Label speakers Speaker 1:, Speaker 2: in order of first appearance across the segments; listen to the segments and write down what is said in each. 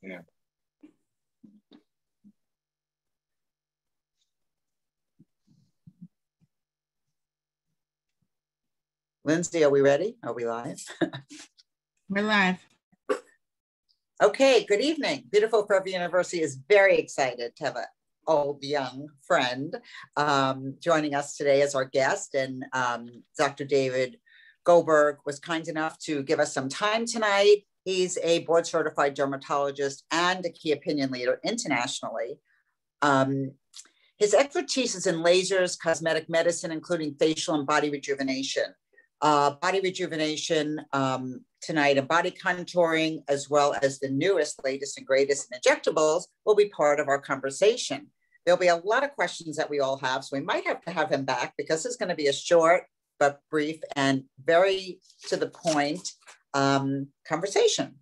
Speaker 1: Yeah.
Speaker 2: Lindsay, are we ready? Are we live?
Speaker 3: We're live.
Speaker 2: Okay, good evening. Beautiful Forever University is very excited to have an old young friend joining us today as our guest. And Dr. David Goldberg was kind enough to give us some time tonight. He's a board certified dermatologist and a key opinion leader internationally. His expertise is in lasers, cosmetic medicine, including facial and body rejuvenation. Body rejuvenation tonight and body contouring, as well as the newest, latest, and greatest in injectables, will be part of our conversation. There'll be a lot of questions that we all have, so we might have to have him back because it's going to be a short but brief and very to the point conversation.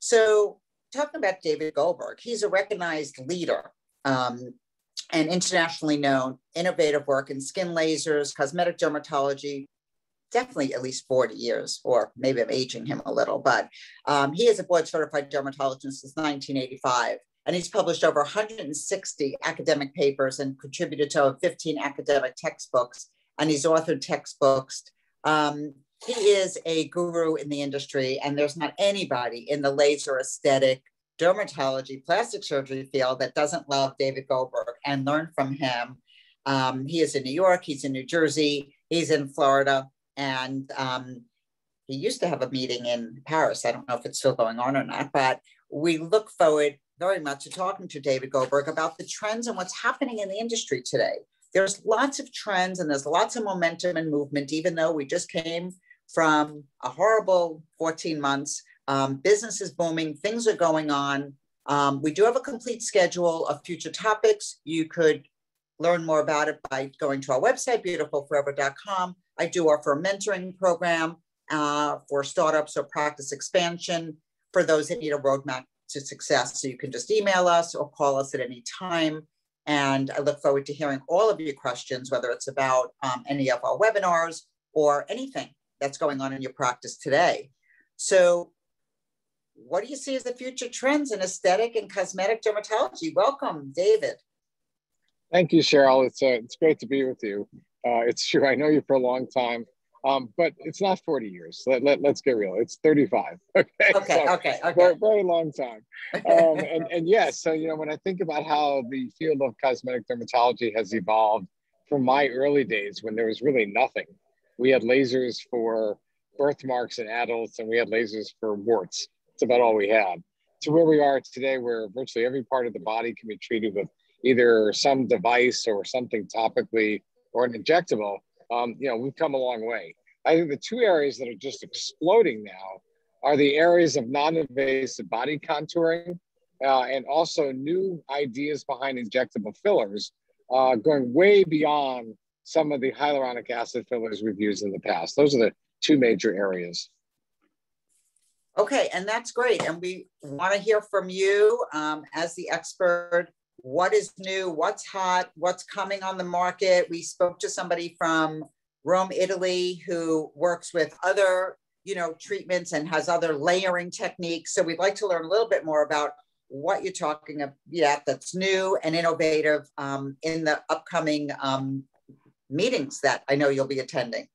Speaker 2: So talking about David Goldberg, he's a recognized leader and internationally known, innovative work in skin lasers, cosmetic dermatology, definitely at least 40 years, or maybe I'm aging him a little, but he is a board certified dermatologist since 1985. And he's published over 160 academic papers and contributed to over 15 academic textbooks. And he's authored textbooks. He is a guru in the industry, and there's not anybody in the laser aesthetic, dermatology, plastic surgery field that doesn't love David Goldberg and learn from him. He is in New York, he's in New Jersey, he's in Florida, and he used to have a meeting in Paris. I don't know if it's still going on or not, but we look forward very much to talking to David Goldberg about the trends and what's happening in the industry today. There's lots of trends and there's lots of momentum and movement, even though we just came from a horrible 14 months. Business is booming, things are going on. We do have a complete schedule of future topics. You could learn more about it by going to our website, beautifulforever.com. I do offer a mentoring program for startups or practice expansion for those that need a roadmap to success. So you can just email us or call us at any time. And I look forward to hearing all of your questions, whether it's about any of our webinars or anything that's going on in your practice today. So what do you see as the future trends in aesthetic and cosmetic dermatology? Welcome, David.
Speaker 1: Thank you, Cheryl. It's great to be with you. It's true, I know you for a long time, but it's not 40 years. Let's get real. It's 35. Okay. Very long time. And yes, so, you know, when I think about how the field of cosmetic dermatology has evolved from my early days when there was really nothing. We had lasers for birthmarks in adults and we had lasers for warts. That's about all we had. To where we are today, where virtually every part of the body can be treated with either some device or something topically or an injectable. You know, we've come a long way. I think the two areas that are just exploding now are the areas of non-invasive body contouring and also new ideas behind injectable fillers, going way beyond some of the hyaluronic acid fillers we've used in the past. Those are the two major areas.
Speaker 2: Okay, and that's great. And we want to hear from you as the expert. What is new? What's hot? What's coming on the market? We spoke to somebody from Rome, Italy, who works with other, treatments and has other layering techniques. So we'd like to learn a little bit more about what you're talking about that's new and innovative in the upcoming meetings that I know you'll be attending.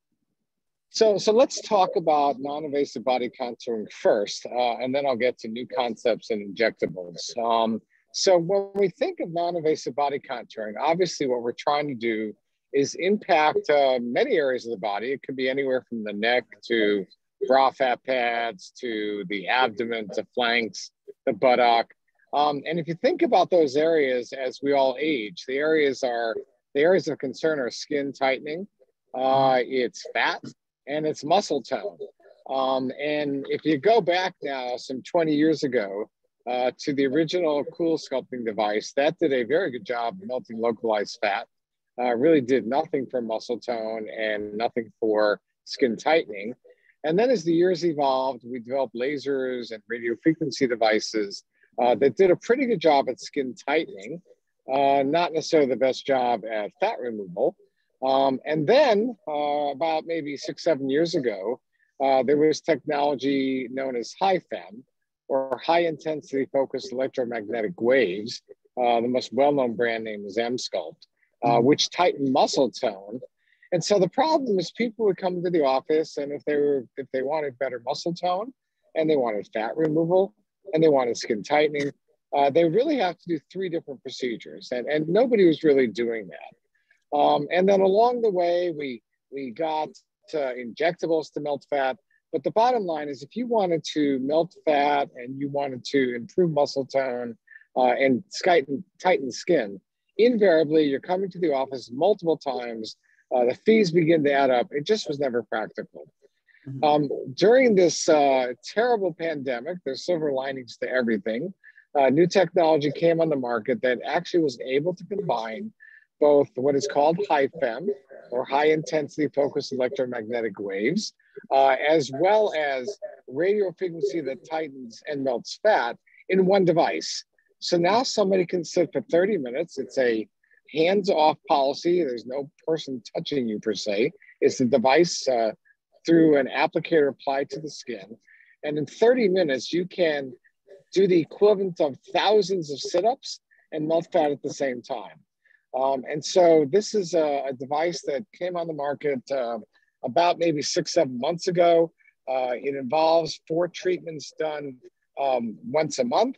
Speaker 1: So let's talk about non-invasive body contouring first, and then I'll get to new concepts in injectables. So when we think of non-invasive body contouring, obviously what we're trying to do is impact many areas of the body. It could be anywhere from the neck to bra fat pads, to the abdomen, to flanks, the buttock. And if you think about those areas as we all age, the areas of concern are skin tightening, it's fat, and it's muscle tone. And if you go back now some 20 years ago to the original cool sculpting device, that did a very good job of melting localized fat, really did nothing for muscle tone and nothing for skin tightening. And then as the years evolved, we developed lasers and radiofrequency devices that did a pretty good job at skin tightening, not necessarily the best job at fat removal. And then about maybe 6-7 years ago, there was technology known as HiFem, or high intensity focused electromagnetic waves. The most well-known brand name is Emsculpt, which tighten muscle tone. And so the problem is people would come to the office, and if they wanted better muscle tone, and they wanted fat removal, and they wanted skin tightening, they really have to do 3 different procedures, and nobody was really doing that. And then along the way, we got injectables to melt fat. But the bottom line is, if you wanted to melt fat and you wanted to improve muscle tone and tighten skin, invariably you're coming to the office multiple times. The fees begin to add up. It just was never practical. During this terrible pandemic, there's silver linings to everything. New technology came on the market that actually was able to combine both what is called HIFEM, or high intensity focused electromagnetic waves, as well as radio frequency that tightens and melts fat in one device. So now somebody can sit for 30 minutes. It's a hands-off policy. There's no person touching you per se. It's the device through an applicator applied to the skin. And in 30 minutes, you can do the equivalent of thousands of sit-ups and melt fat at the same time. And so this is a device that came on the market about maybe 6-7 months ago. It involves 4 treatments done once a month,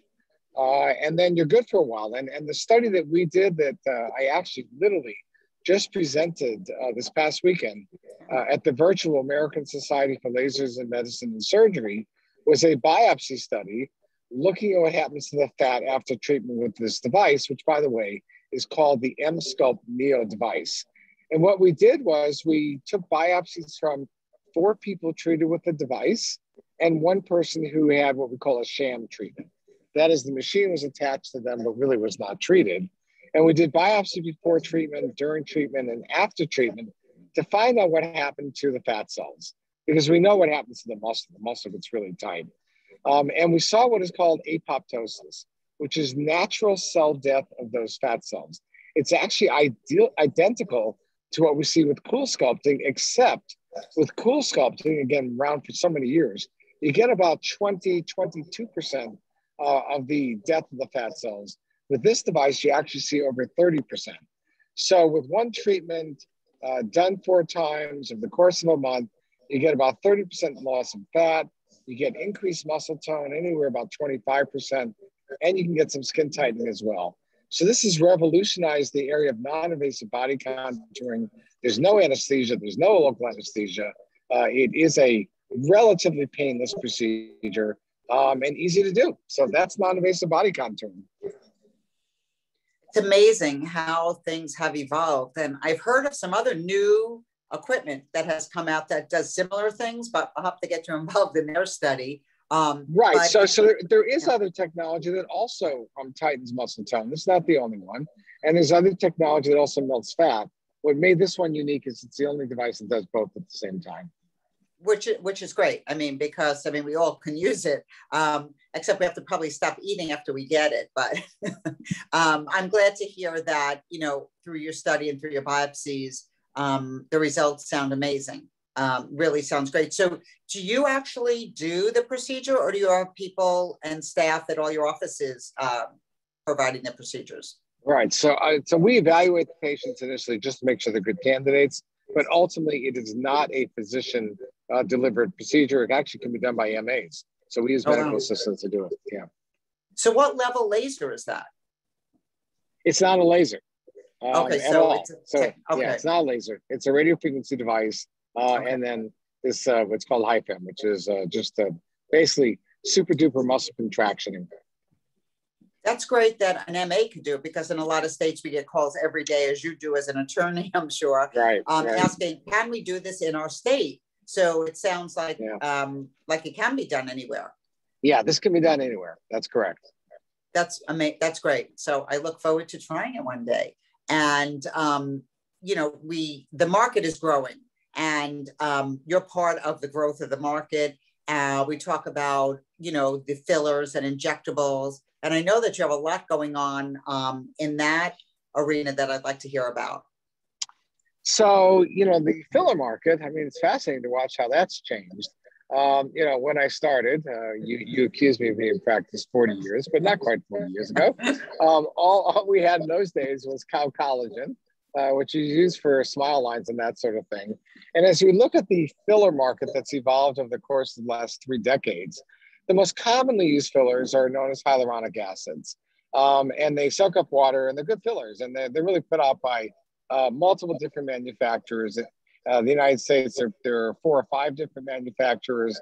Speaker 1: and then you're good for a while. And the study that we did that I actually literally just presented this past weekend at the virtual American Society for Lasers in Medicine and Surgery was a biopsy study looking at what happens to the fat after treatment with this device, which, by the way, is called the Emsculpt Neo device. And what we did was we took biopsies from 4 people treated with the device and 1 person who had what we call a sham treatment. That is, the machine was attached to them, but really was not treated. And we did biopsy before treatment, during treatment, and after treatment to find out what happened to the fat cells, because we know what happens to the muscle. The muscle gets really tight. And we saw what is called apoptosis, which is natural cell death of those fat cells. It's actually identical to what we see with cool sculpting, except with cool sculpting, again, around for so many years, you get about 22% of the death of the fat cells. With this device, you actually see over 30%. So with one treatment done 4 times over the course of a month, you get about 30% loss of fat. You get increased muscle tone, anywhere about 25%, and you can get some skin tightening as well. So this has revolutionized the area of non-invasive body contouring. There's no anesthesia, there's no local anesthesia. It is a relatively painless procedure and easy to do. So that's non-invasive body contouring.
Speaker 2: It's amazing how things have evolved. And I've heard of some other new equipment that has come out that does similar things, but I'll have to get you involved in their study.
Speaker 1: Right. So there is other technology that also tightens muscle tone. It's not the only one. And there's other technology that also melts fat. What made this one unique is it's the only device that does both at the same time.
Speaker 2: Which is great. I mean, because we all can use it, except we have to probably stop eating after we get it. But I'm glad to hear that, through your study and through your biopsies, the results sound amazing. Really sounds great. So do you actually do the procedure, or do you have people and staff at all your offices providing the procedures?
Speaker 1: Right. So we evaluate the patients initially just to make sure they're good candidates, but ultimately it is not a physician delivered procedure. It actually can be done by MAs. So we use medical assistants to do it. Yeah.
Speaker 2: So what level laser is that?
Speaker 1: It's not a laser.
Speaker 2: Okay.
Speaker 1: It's not a laser. It's a radio frequency device. And then this, what's called HIFEM, which is just basically super duper muscle contraction.
Speaker 2: That's great that an MA could do it, because in a lot of states we get calls every day, as you do as an attorney, I'm sure,
Speaker 1: right.
Speaker 2: Asking, can we do this in our state? So it sounds like it can be done anywhere. Yeah,
Speaker 1: this can be done anywhere. That's correct.
Speaker 2: That's amazing. That's great. So I look forward to trying it one day. And the market is growing, and you're part of the growth of the market. We talk about the fillers and injectables. And I know that you have a lot going on in that arena that I'd like to hear about.
Speaker 1: So, the filler market, it's fascinating to watch how that's changed. When I started, you accused me of being in practice 40 years, but not quite 40 years ago. All we had in those days was cow collagen, which is used for smile lines and that sort of thing. And as we look at the filler market that's evolved over the course of the last 3 decades, the most commonly used fillers are known as hyaluronic acids. And they soak up water, and they're good fillers, and they're really put out by multiple different manufacturers. The United States, there are 4 or 5 different manufacturers.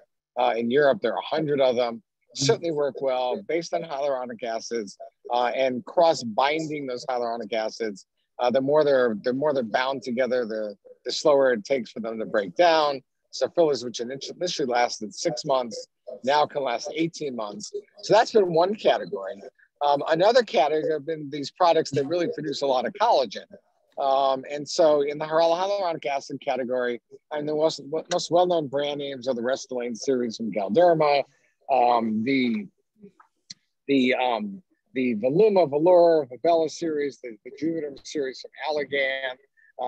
Speaker 1: In Europe, there are 100 of them. Certainly work well based on hyaluronic acids and cross-binding those hyaluronic acids. The more they're bound together, the slower it takes for them to break down. So fillers, which initially lasted 6 months, now can last 18 months. So that's been one category. Another category have been these products that really produce a lot of collagen. And so in the hyaluronic acid category, and the most well-known brand names are the Restylane series from Galderma, the Voluma, Valor, Vabella series, the Juvederm series from Allergan.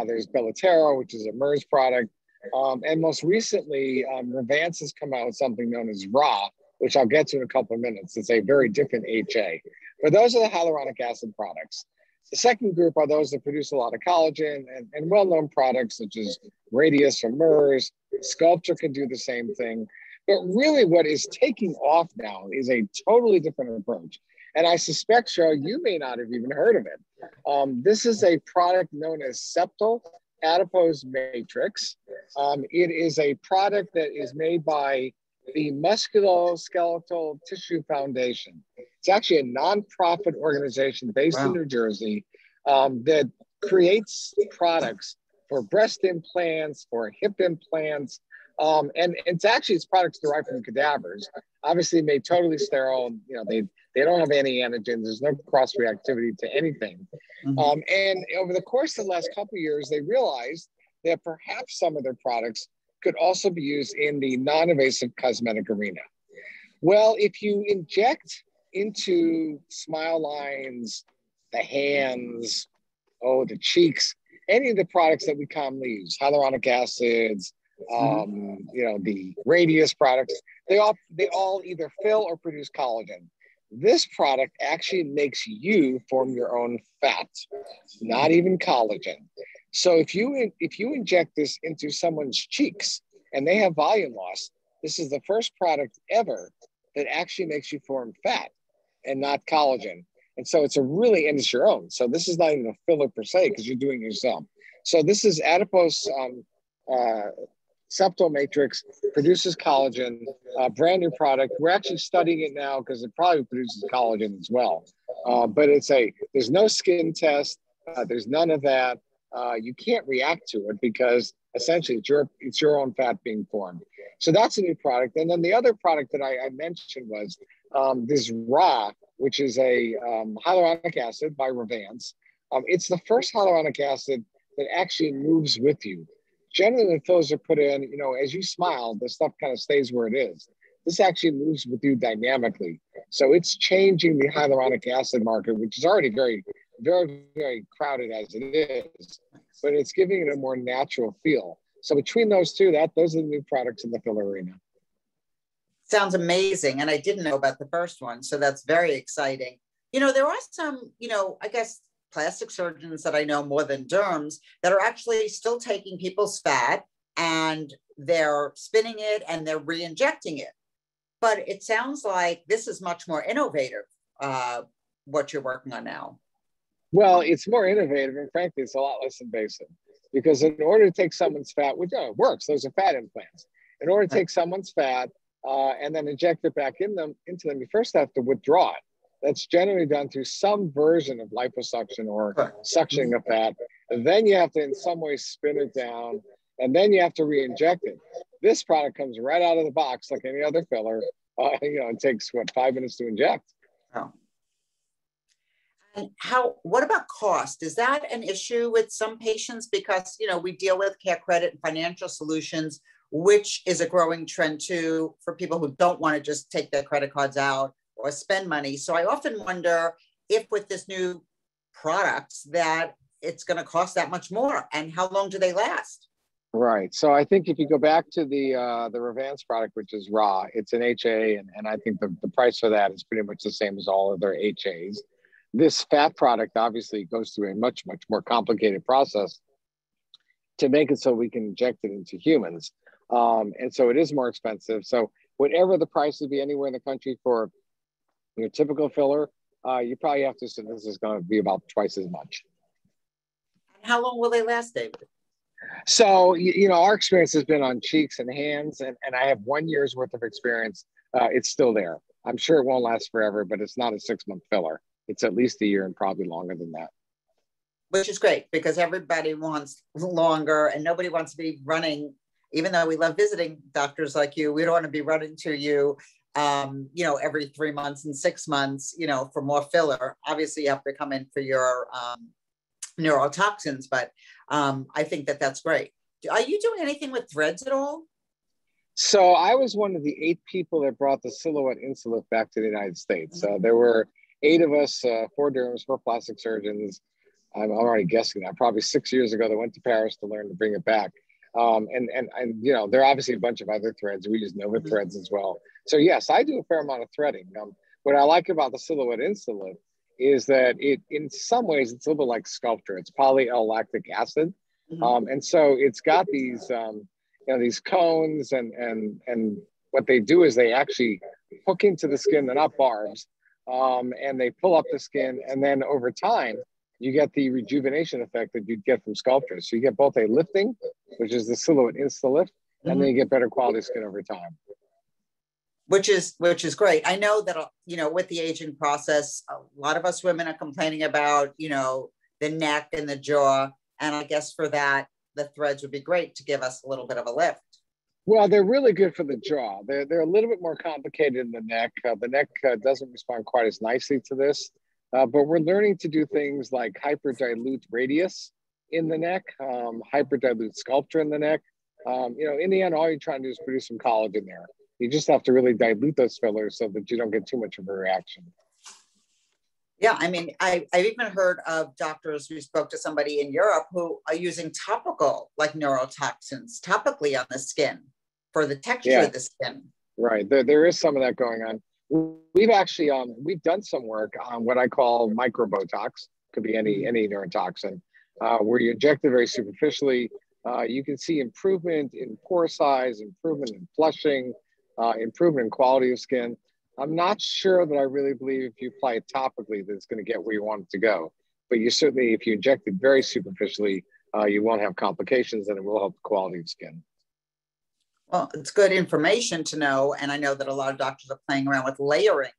Speaker 1: There's Bellatero, which is a MERS product. And most recently, Revance has come out with something known as RA, which I'll get to in a couple of minutes. It's a very different HA. But those are the hyaluronic acid products. The second group are those that produce a lot of collagen and well-known products such as Radius from MERS. Sculpture can do the same thing. But really what is taking off now is a totally different approach. And I suspect, Cheryl, you may not have even heard of it. This is a product known as Septal Adipose Matrix. It is a product that is made by the Musculoskeletal Tissue Foundation. It's actually a nonprofit organization based in New Jersey that creates products for breast implants, for hip implants, and it's products derived from cadavers, obviously made totally sterile. They don't have any antigens. There's no cross-reactivity to anything. And over the course of the last couple of years, they realized that perhaps some of their products could also be used in the non-invasive cosmetic arena. Well, if you inject into smile lines, the hands, the cheeks, any of the products that we commonly use, hyaluronic acids, the Radius products, they all either fill or produce collagen. This product actually makes you form your own fat, not even collagen. So if you inject this into someone's cheeks and they have volume loss, this is the first product ever that actually makes you form fat and not collagen. And so it's it's your own. So this is not even a filler per se because you're doing it yourself. So this is Adipose Septal Matrix, produces collagen, brand new product. We're actually studying it now because it probably produces collagen as well. But there's no skin test. There's none of that. You can't react to it because essentially it's your own fat being formed. So that's a new product. And then the other product that I mentioned was this RA, which is a hyaluronic acid by Revance. It's the first hyaluronic acid that actually moves with you. Generally, when fillers are put in, as you smile, the stuff kind of stays where it is. This actually moves with you dynamically. So it's changing the hyaluronic acid market, which is already very, very, very crowded as it is, but it's giving it a more natural feel. So between those two, those are the new products in the filler arena.
Speaker 2: Sounds amazing. And I didn't know about the first one. So that's very exciting. There are some, I guess, plastic surgeons that I know more than derms that are actually still taking people's fat and they're spinning it and they're re-injecting it. But it sounds like this is much more innovative, what you're working on now.
Speaker 1: Well, it's more innovative and frankly, it's a lot less invasive because in order to take someone's fat, which works, those are fat implants. In order to take someone's fat and then inject it back into them, you first have to withdraw it. That's generally done through some version of liposuction or suctioning of fat. And then you have to, in some way, spin it down, and then you have to re-inject it. This product comes right out of the box like any other filler. It takes, 5 minutes to inject.
Speaker 2: Oh. And what about cost? Is that an issue with some patients? Because, we deal with care credit and financial solutions, which is a growing trend too for people who don't want to just take their credit cards out or spend money. So I often wonder if with this new products that it's going to cost that much more and how long do they last?
Speaker 1: Right. So I think if you go back to the Revance product, which is raw, it's an HA, and I think the price for that is pretty much the same as all of their HAs. This fat product obviously goes through a much, much more complicated process to make it so we can inject it into humans. And so it is more expensive. So whatever the price would be anywhere in the country for your typical filler, you probably have to assume this is going to be about twice as much.
Speaker 2: How long will they last, David?
Speaker 1: So, you know, our experience has been on cheeks and hands, and I have 1 year's worth of experience. It's still there. I'm sure it won't last forever, but it's not a 6-month filler. It's at least a year and probably longer than that.
Speaker 2: Which is great because everybody wants longer and nobody wants to be running, even though we love visiting doctors like you, we don't want to be running to you, you know, every 3 months and 6 months, you know, for more filler. Obviously you have to come in for your neurotoxins, but I think that that's great. Are you doing anything with threads at all?
Speaker 1: So I was one of the 8 people that brought the Silhouette Insulift back to the United States. There were 8 of us, 4 derms, 4 plastic surgeons. I'm already guessing that probably 6 years ago, they went to Paris to learn to bring it back. And you know, there are obviously a bunch of other threads. We use Nova threads as well. So yes, I do a fair amount of threading. What I like about the Silhouette Insulift is that it, in some ways, it's a little bit like Sculptor. It's polyl-lactic acid. And so it's got these, you know, these cones and what they do is they actually hook into the skin. They're not barbs. And they pull up the skin. And then over time, you get the rejuvenation effect that you'd get from Sculptor. So you get both a lifting, which is the Silhouette Insta-Lift, and then you get better quality skin over time.
Speaker 2: Which is great. I know that, you know, with the aging process, a lot of us women are complaining about, you know, the neck and the jaw. And I guess for that, the threads would be great to give us a little bit of a lift.
Speaker 1: Well, they're really good for the jaw. They're a little bit more complicated in the neck. The neck doesn't respond quite as nicely to this, but we're learning to do things like hyperdilute radius in the neck, hyperdilute Sculptor in the neck. You know, in the end, all you're trying to do is produce some collagen there. You just have to really dilute those fillers so that you don't get too much of a reaction.
Speaker 2: Yeah, I mean, I've even heard of doctors who spoke to somebody in Europe who are using topical, like neurotoxins, topically on the skin for the texture of the skin.
Speaker 1: Right, there is some of that going on. We've actually, we've done some work on what I call micro Botox, could be any neurotoxin, where you inject it very superficially. You can see improvement in pore size, improvement in flushing, improvement in quality of skin. I'm not sure that I really believe if you apply it topically that it's going to get where you want it to go. But you certainly, if you inject it very superficially, you won't have complications and it will help the quality of skin.
Speaker 2: Well, it's good information to know. And I know that a lot of doctors are playing around with layering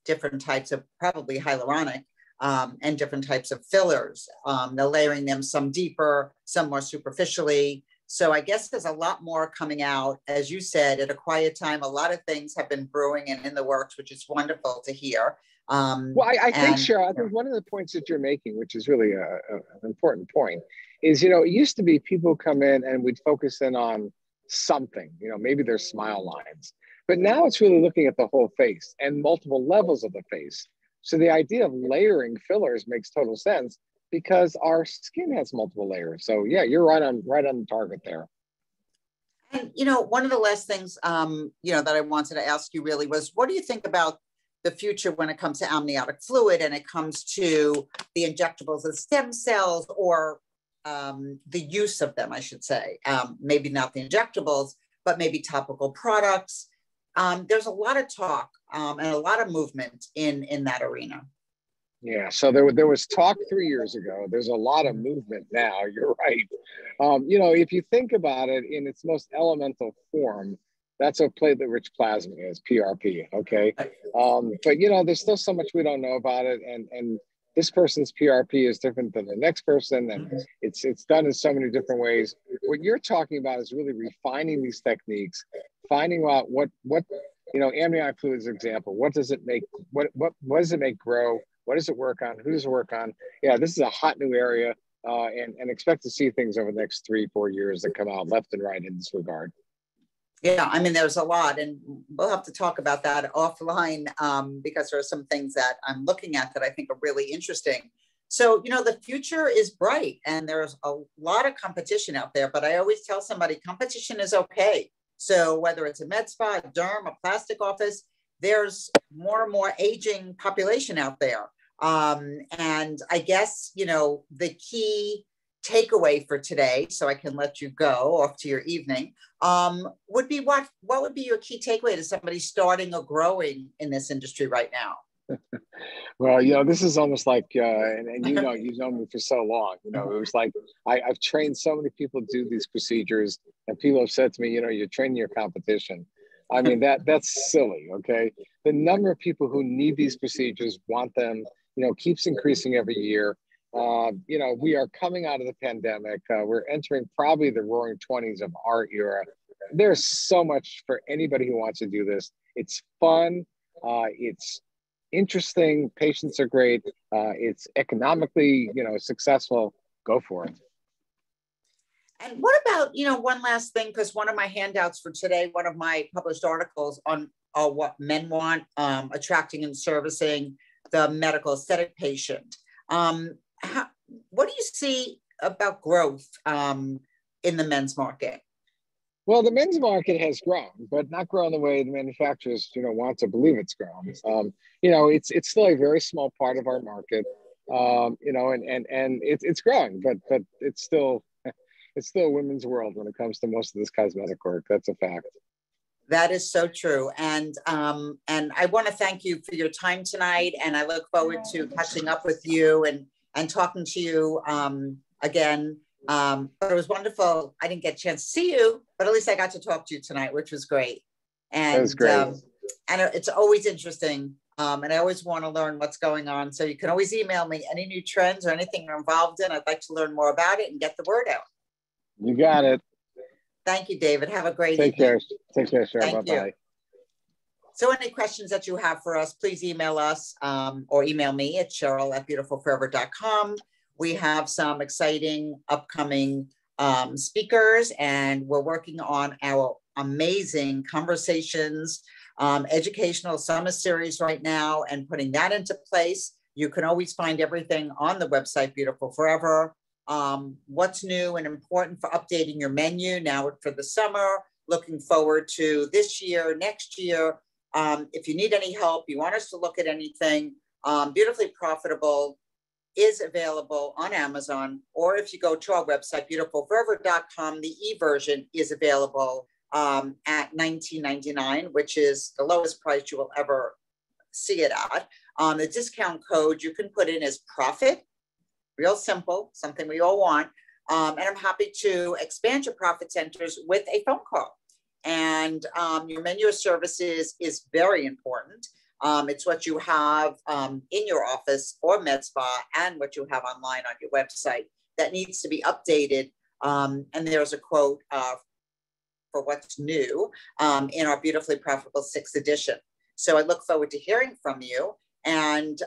Speaker 2: different types of probably hyaluronic and different types of fillers. They're layering them some deeper, some more superficially. So I guess there's a lot more coming out. As you said, at a quiet time, a lot of things have been brewing and in the works, which is wonderful to hear.
Speaker 1: Well, I think, Cheryl, I think one of the points that you're making, which is really an important point, is, you know, it used to be people come in and we'd focus in on something, you know, maybe their smile lines. But now it's really looking at the whole face and multiple levels of the face. So the idea of layering fillers makes total sense, because our skin has multiple layers. So yeah, you're right on the target there.
Speaker 2: And, you know, one of the last things, you know, that I wanted to ask you really was, what do you think about the future when it comes to amniotic fluid and it comes to the injectables of stem cells, or the use of them, I should say, maybe not the injectables, but maybe topical products. There's a lot of talk and a lot of movement in that arena.
Speaker 1: Yeah, so there was talk 3 years ago. There's a lot of movement now. You're right. You know, if you think about it in its most elemental form, that's what platelet-rich plasma is, PRP. Okay, but you know, there's still so much we don't know about it, and this person's PRP is different than the next person, and it's done in so many different ways. What you're talking about is really refining these techniques, finding out what you know, amniotic fluid is an example. What does it make? What does it make grow? What does it work on? Who does it work on? Yeah, this is a hot new area, and expect to see things over the next 3-4 years that come out left and right in this regard.
Speaker 2: Yeah, I mean, there's a lot, and we'll have to talk about that offline because there are some things that I'm looking at that I think are really interesting. So, the future is bright and there's a lot of competition out there, but I always tell somebody competition is okay. So whether it's a med spa, a derm, a plastic office, there's more and more aging population out there. And I guess, the key takeaway for today, so I can let you go off to your evening, would be what would be your key takeaway to somebody starting or growing in this industry right now?
Speaker 1: Well, this is almost like, and you've known me for so long, it was like, I've trained so many people to do these procedures, and people have said to me, you're training your competition. I mean, that's silly, okay? The number of people who need these procedures, want them, keeps increasing every year. We are coming out of the pandemic. We're entering probably the roaring 20s of our era. There's so much for anybody who wants to do this. It's fun. It's interesting. Patients are great. It's economically, successful. Go for it.
Speaker 2: And what about, one last thing, because one of my handouts for today, one of my published articles on what men want, attracting and servicing the medical aesthetic patient. What do you see about growth in the men's market?
Speaker 1: Well, the men's market has grown, but not grown the way the manufacturers, want to believe it's grown. It's still a very small part of our market, and it's growing, but it's still a women's world when it comes to most of this cosmetic work. That's a fact.
Speaker 2: That is so true. And I want to thank you for your time tonight. And I look forward to catching up with you and talking to you again. But it was wonderful. I didn't get a chance to see you, but at least I got to talk to you tonight, which was great. And,
Speaker 1: that was great.
Speaker 2: And it's always interesting. And I always want to learn what's going on. So you can always email me any new trends or anything you're involved in. I'd like to learn more about it and get the word out.
Speaker 1: You got it.
Speaker 2: Thank you, David. Have a great
Speaker 1: evening. Take care, Cheryl.
Speaker 2: Thank
Speaker 1: Bye-bye.
Speaker 2: you. So any questions that you have for us, please email us or email me at Cheryl@beautifulforever.com. We have some exciting upcoming speakers, and we're working on our amazing conversations, educational summer series right now, and putting that into place. You can always find everything on the website, Beautiful Forever. What's new and important for updating your menu now for the summer. Looking forward to this year, next year. If you need any help, you want us to look at anything, Beautifully Profitable is available on Amazon, or if you go to our website, beautifulforever.com, the e-version is available at $19.99, which is the lowest price you will ever see it at. The discount code you can put in is PROFIT, real simple, something we all want. And I'm happy to expand your profit centers with a phone call. And your menu of services is very important. It's what you have in your office or med spa and what you have online on your website that needs to be updated. And there's a quote for what's new in our Beautifully Profitable 6th edition. So I look forward to hearing from you. And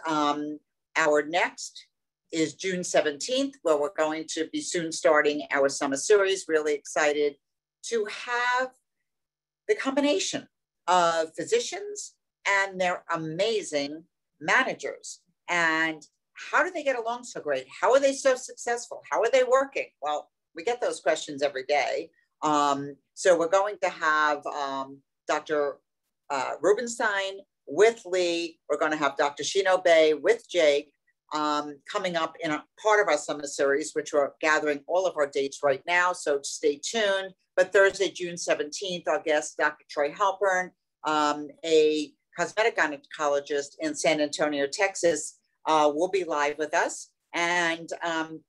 Speaker 2: our next is June 17th, where we're going to be soon starting our summer series. Really excited to have the combination of physicians and their amazing managers. And how do they get along so great? How are they so successful? How are they working? Well, we get those questions every day. So we're going to have Dr. Rubenstein with Lee. We're going to have Dr. Shino Bay with Jake coming up in a part of our summer series, which we're gathering all of our dates right now. So stay tuned. But Thursday, June 17th, our guest, Dr. Troy Halpern, a cosmetic gynecologist in San Antonio, Texas, will be live with us. And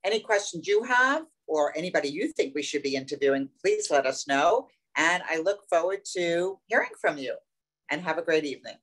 Speaker 2: any questions you have or anybody you think we should be interviewing, please let us know. And I look forward to hearing from you. And have a great evening.